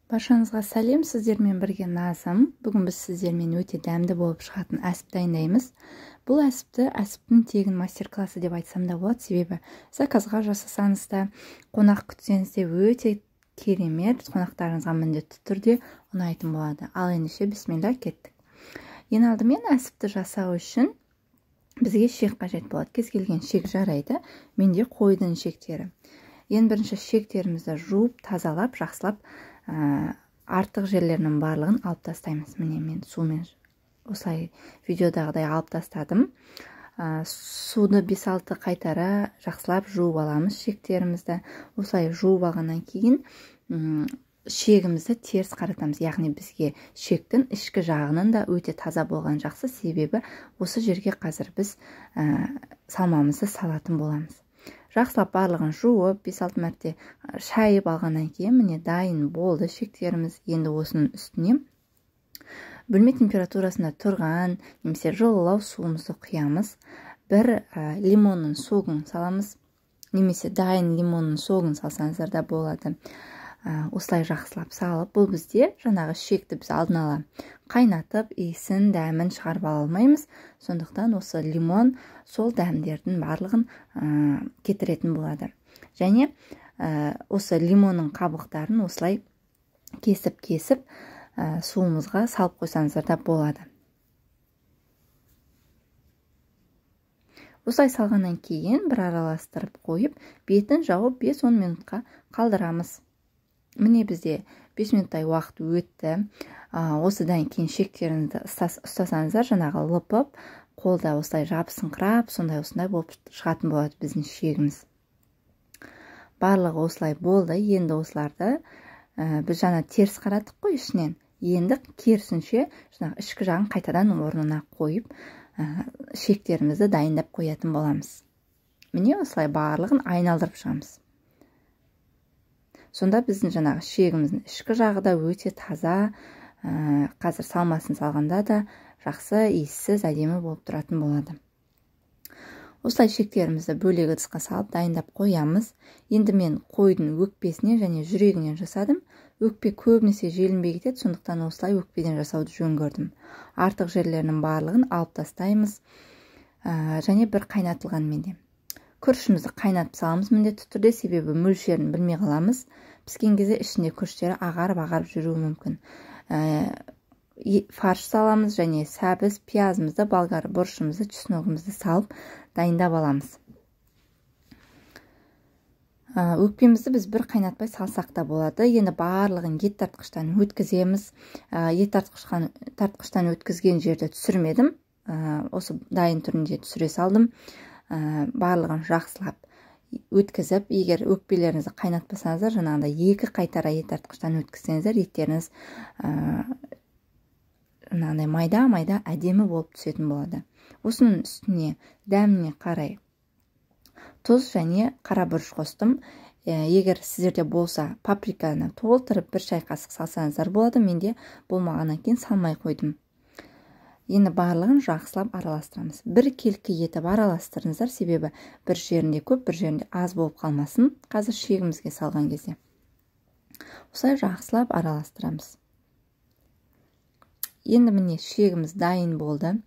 Баршаңызға сәлем, сіздермен бірге Назым. Бүгін біз сіздермен өте дәмді болып шығатын әсіп дайындаймыз. Бұл әсіптің тегін мастер-классы деп айтсам да болады, себебі заказға жасасаңыз да, қонақ күтсеңіз де өте керемет, қонақтарыңызға міндетті түрде ұнайтын болады. Ал ендеше бисмилля, кеттік. Ең алдымен әсіпті жасау үшін бізге шек қажет болады. Кез келген шек жарайды. Менде қойдың шектері. Ең бірінші шектерімізді жуып, тазалап, жақсылап, артық жерлерінің барлығын алып тастаймыз. Міне мен сумен осылай видеодағыдай алып тастадым. Суды 5-6 қайтара жақсылап жуып аламыз шектерімізді. Осылай жуып алғаннан кейін шегімізді теріс қаратамыз. Яғни бізге шектің ішкі жағының да өте таза болған жақсы, себебі осы жерге қазір біз салмамызды салатын боламыз. Жақсылап барлығын жуып, 5-6 мәрте шайып алғаннан кейін міне дайын болды шектеріміз. Енді осының үстіне бөлме температурасында тұрған немесе жылылау суымызды құямыз. Бір лимонның согын саламыз, немесе дайын лимонның согын салсаңыздар да болады. Осылай жақсылап салып, бұл бізде жаңағы шекті біз алдын ала қайнатып, иісін, дәмін шығарып ала алмаймыз. Сондықтан осы лимон сол дәмдердің барлығын кетіретін болады. Және осы лимонның қабықтарын осылай кесіп суымызға салып қойсаңыздар да болады. Осылай салғаннан кейін бір араластырып қойып, бетін жауып 5-10 минутқа қалдырамыз. Міне бізде 5 минуттай уақыт өтті. Осыдан кейін шектеріңізді ұстасаңыздар, жаңағы лыпып, қолда осылай жабысыңқырап, осындай болып шығатын болады біздің шегіміз. Барлығы осылай болды. Енді осыларды біз жаңа теріс қараттық қой ішінен. Енді керісінше жаңағы ішкі жағын қайтадан орнына қойып, шектерімізді дайындап қоятын боламыз. Міне осылай барлығын айналдырып шығамыз. Сонда біздің жаңағы шегіміздің ішкі жағы да өте таза, қазір салмасын салғанда да жақсы, иіссіз, әдемі болып тұратын болады. Осылай шектерімізді бөлек ыдысқа салып дайындап қоямыз. Енді мен қойдың өкпесінен және жүрегінен жасадым. Өкпе көбінесе желінбей кетеді, сондықтан осылай өкпеден жасауды жөн көрдім. Артық жерлерінің барлығын алып тастаймыз, және бір қайнатылған менде. Күрішімізді қайнатып саламыз міндетті түрде, себебі мөлшерін білмей қаламыз. Піскен кезде ішінде күріштері ағарып жүруі мүмкін. Фарш саламыз және сәбіз, пиязымызды, болгар бұрышымызды, чесногымызды салып дайындап аламыз. Өкпемізді біз бір қайнатпай салсақ та болады. Енді барлығын ет тартқыштан өткіземіз. Ет тартқыштан өткізген жерді түсірмедім. Осы дайын түрінде түсіре салдым. Барлығын жақсылап өткізіп, егер өкпелеріңізді қайнатпасаңыздар, жаңағыда 2 қайтара ет тартқыштан өткізсеңіздер, еттеріңіз жаңағыдай майда әдемі болып түсетін болады. Осының үстіне дәміне қарай тұз және қара бұрыш қостым. Егер сіздерде болса, паприканы толтырып 1 шай қасық салсаңыздар болады. Менде болмағаннан кейін салмай қойдым. Енді барлығын жақсылап араластырамыз. Бір келкі етіп араластырыңыздар, себебі бір жерінде көп, бір жерінде аз болып қалмасын, қазір шегімізге салған кезде. Осылай жақсылап араластырамыз. Енді міне шегіміз дайын болды.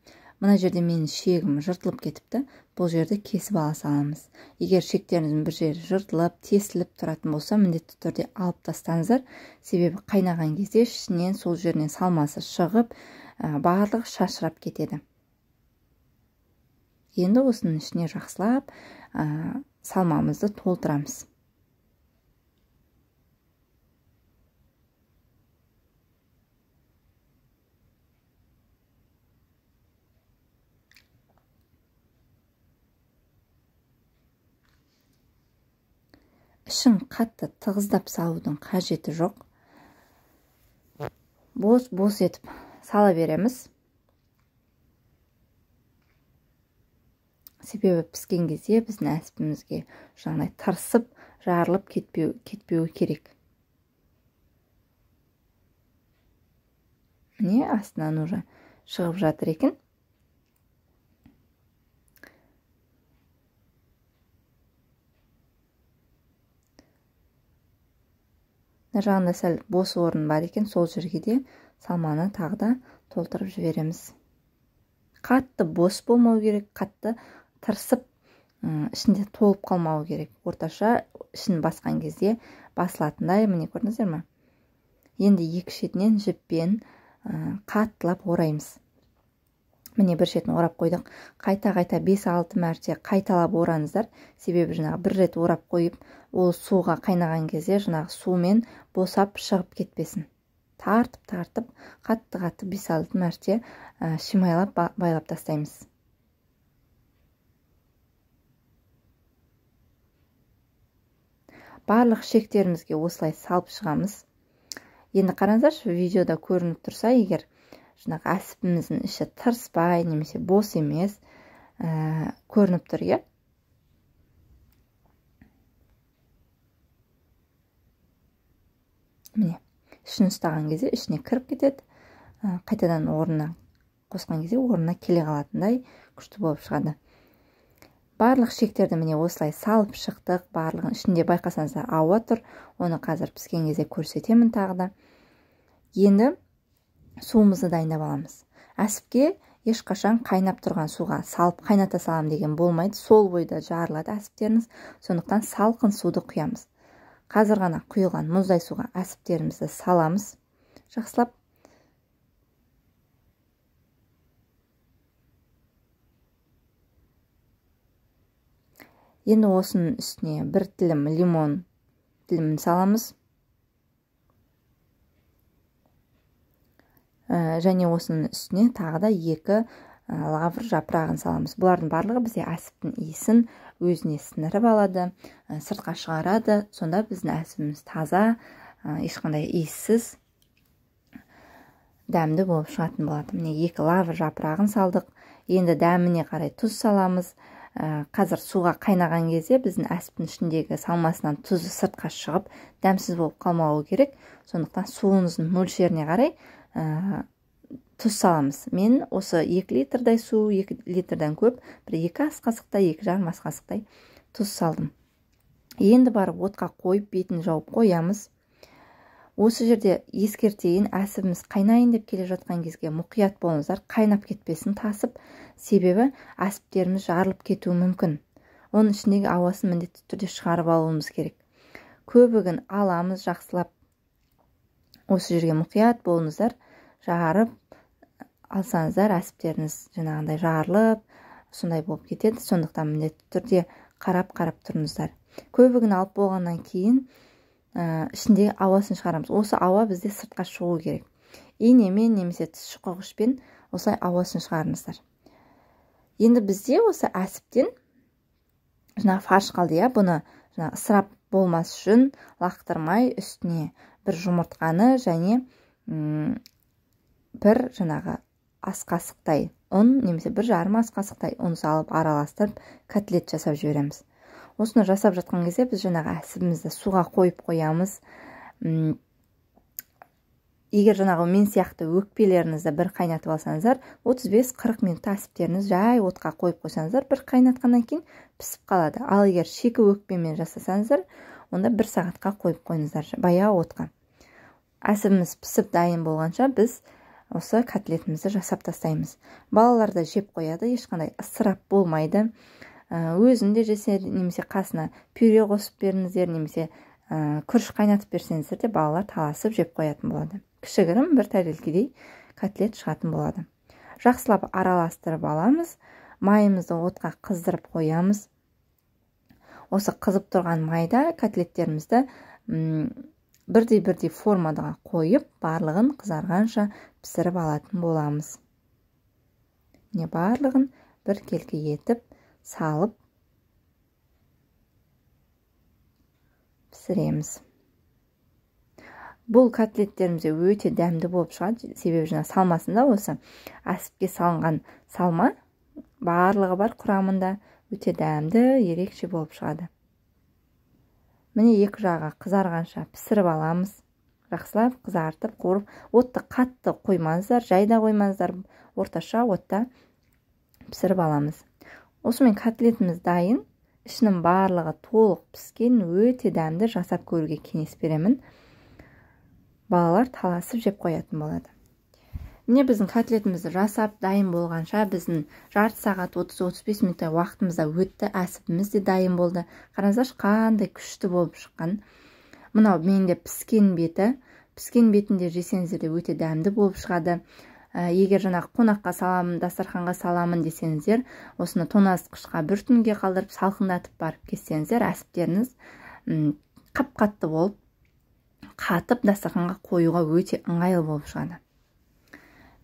Мына жерде менің шегім жыртылып кетіпті. Бұл жерді кесіп ала саламыз. Егер шектеріңіздің бір жері жыртылып, тесіліп тұратын болса, міндетті түрде алып тастаңыздар, себебі қайнаған кезде ішінен сол жерінен салмасы шығып, барлығы шашырап кетеді. Енді осының ішіне жақсылап салмамызды толтырамыз. Ішін қатты тығыздап салудың қажеті жоқ. Бос етіп сала береміз. Себебі піскен кезде біздің әсіпімізге жаңағыдай тырысып, жарылып кетпеуі керек. Міне астынан уже шығып жатыр екен. мына жағында сәл бос орын бар екен, сол жерге де салманы тағы да толтырып жібереміз. Қатты бос болмау керек, қатты тырсып ішінде толып қалмау керек. Орташа ішін басқан кезде басылатындай, міне көрдіңіздер ме? Енді екі шетінен жіппен қаттылап ораймыз. Міне бір шетін орап қойдық. Қайта-қайта 5-6 мәрте қайталап ораңыздар. Себебі жаңағы бір рет орап қойып, ол суға қайнаған кезде жаңағы сумен босап шығып кетпесін. Тартып, қатты 5-6 мәрте шимайлап байлап тастаймыз. Барлық шектерімізге осылай салып шығамыз. Енді қараңыздаршы, видеода көрініп тұрса, егер жаңағы әсіпіміздің іші тырыспай, немесе бос емес, көрініп тұр, иә? Міне, ішін ұстаған кезде ішіне кіріп кетеді, қайтадан орнына қосқан кезде орнына келе қалатындай күшті болып шығады. Барлық шектерді міне осылай салып шықтық. Барлығын ішінде байқасаңыздар ауа тұр. Оны қазір піскен кезде көрсетемін тағы да. Енді суымызды дайындап аламыз. Әсіпке ешқашан қайнап тұрған суға салып қайната салам деген болмайды. Сол бойда жарылады әсіптеріңіз. Сондықтан салқын суды құямыз. Қазір ғана құйылған мұздай суға әсіптерімізді саламыз. Жақсылап. Енді осының үстіне бір тілім лимон тілімін саламыз. Және осының үстіне тағы да 2 лавр жапырағын саламыз. Бұлардың барлығы бізде әсіптің иісін өзіне сіңіріп алады, сыртқа шығарады. Сонда біздің әсіпіміз таза, ешқандай иіссіз, дәмді болып шығатын болады. Міне 2 лавр жапырағын салдық. Енді дәміне қарай тұз саламыз. Қазір суға қайнаған кезде біздің әсіптің ішіндегі салмасынан тұзы сыртқа шығып, дәмсіз болып қалмауы керек. Сондықтан суымыздың мөлшеріне қарай тұз саламыз. Мен осы 2 литрдай су, 2 литрдан көп, бір 2 ас қасықтай, 2,5 ас қасықтай тұз салдым. Енді барып отқа қойып, бетін жауып қоямыз. Осы жерде ескертейін, әсібіміз қайнайын деп келе жатқан кезге мұқият болыңыздар, қайнап кетпесін тасып, себебі әсіптеріміз жарылып кетуі мүмкін. Оның ішіндегі ауасын міндетті түрде шығарып алуымыз керек. Көбігін аламыз жақсылап. Осы жерге мұқият болыңыздар, жарып алсаңыздар, әсіптеріңіз жаңағындай жарылып, сондай болып кетеді. Сондықтан міндетті түрде қарап тұрыңыздар. Көбігін алып болғаннан кейін ішіндегі ауасын шығарамыз. Осы ауа бізде сыртқа шығу керек. Инемен немесе тіс шұқығышпен осылай ауасын шығарыңыздар. Енді бізде осы әсіптен жаңағы фарш қалды, иә, бұны ысырап болмас үшін лақтырмай үстіне бір жұмыртқаны және бір жаңағы ас қасықтай ұн немесе 1,5 ас қасықтай ұн салып араластырып котлет жасап жібереміз. Осыны жасап жатқан кезде біз жаңағы әсібімізді суға қойып қоямыз. Егер жаңағы мен сияқты өкпелеріңізді бір қайнатып алсаңыздар, 35-40 минутта әсіптеріңіз жай отқа қойып қойсаңыздар, бір қайнатқаннан кейін пісіп қалады. Ал егер шикі өкпемен жасасаңыздар, онда 1 сағатқа қойып қойыңыздар баяу отқа. Әсібіміз пісіп дайын болғанша біз осы котлетімізді жасап тастаймыз. Балалар да жеп қояды, ешқандай ысырап болмайды. Өзінде жесе, немесе қасына пюре қосып беріңіздер, немесе күріш қайнатып берсеңіздер де балалар таласып жеп қоятын болады. Кішігірім бір тәрелкедей котлет шығатын болады. Жақсылап араластырып аламыз. Майымызды отқа қыздырып қоямыз. Осы қызып тұрған майда котлеттерімізді бірдей формаға қойып, барлығын қызарғанша пісіріп алатын боламыз. Не барлығын бір келке етіп салып пісіреміз. Бұл котлеттерімізде өте дәмді болып шығады, себебі жаңа салмасында осы әсіпке салынған салма барлығы бар құрамында, өте дәмді, ерекше болып шығады. Міне екі жағы қызарғанша пісіріп аламыз. Жақсылап қызартып, қуырып, отты қатты қоймаңыздар, жайда қоймаңыздар, орташа отта пісіріп аламыз. Осымен котлетіміз дайын, ішінің барлығы толық піскен, өте дәмді, жасап көруге кеңес беремін. балалар таласып жеп қоятын болады. Міне біздің котлетімізді жасап дайын болғанша біздің жарты сағат 30-35 минуттай уақытымызда өтті. Әсіпіміз де дайын болды. Қараңыздаршы, қандай күшті болып шыққан. Мынау менде піскен беті. Піскен бетінде жесеңіздер де өте дәмді болып шығады. Егер жаңағы қонаққа саламын, дастарханға саламын десеңіздер, осыны тоңазытқышқа бір түнге қалдырып салқындатып барып кессеңіздер, әсіптеріңіз қап-қатты болып қатып дастарханға қоюға өте ыңғайлы болып шығады.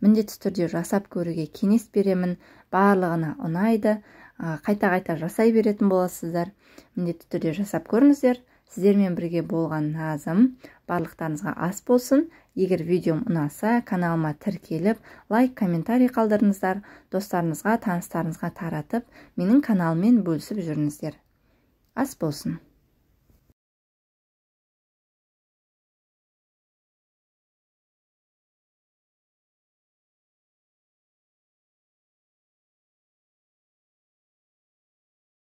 Міндетті түрде жасап көруге кеңес беремін. Барлығына ұнайды. Қайта-қайта жасай беретін боласыздар. Міндетті түрде жасап көріңіздер. Сіздермен бірге болған Назым. Барлықтарыңызға ас болсын. Егер видеом ұнаса, каналыма тіркеліп, лайк, комментарий қалдырыңыздар. Достарыңызға, таныстарыңызға таратып, менің каналыммен бөлісіп жүріңіздер. Ас болсын.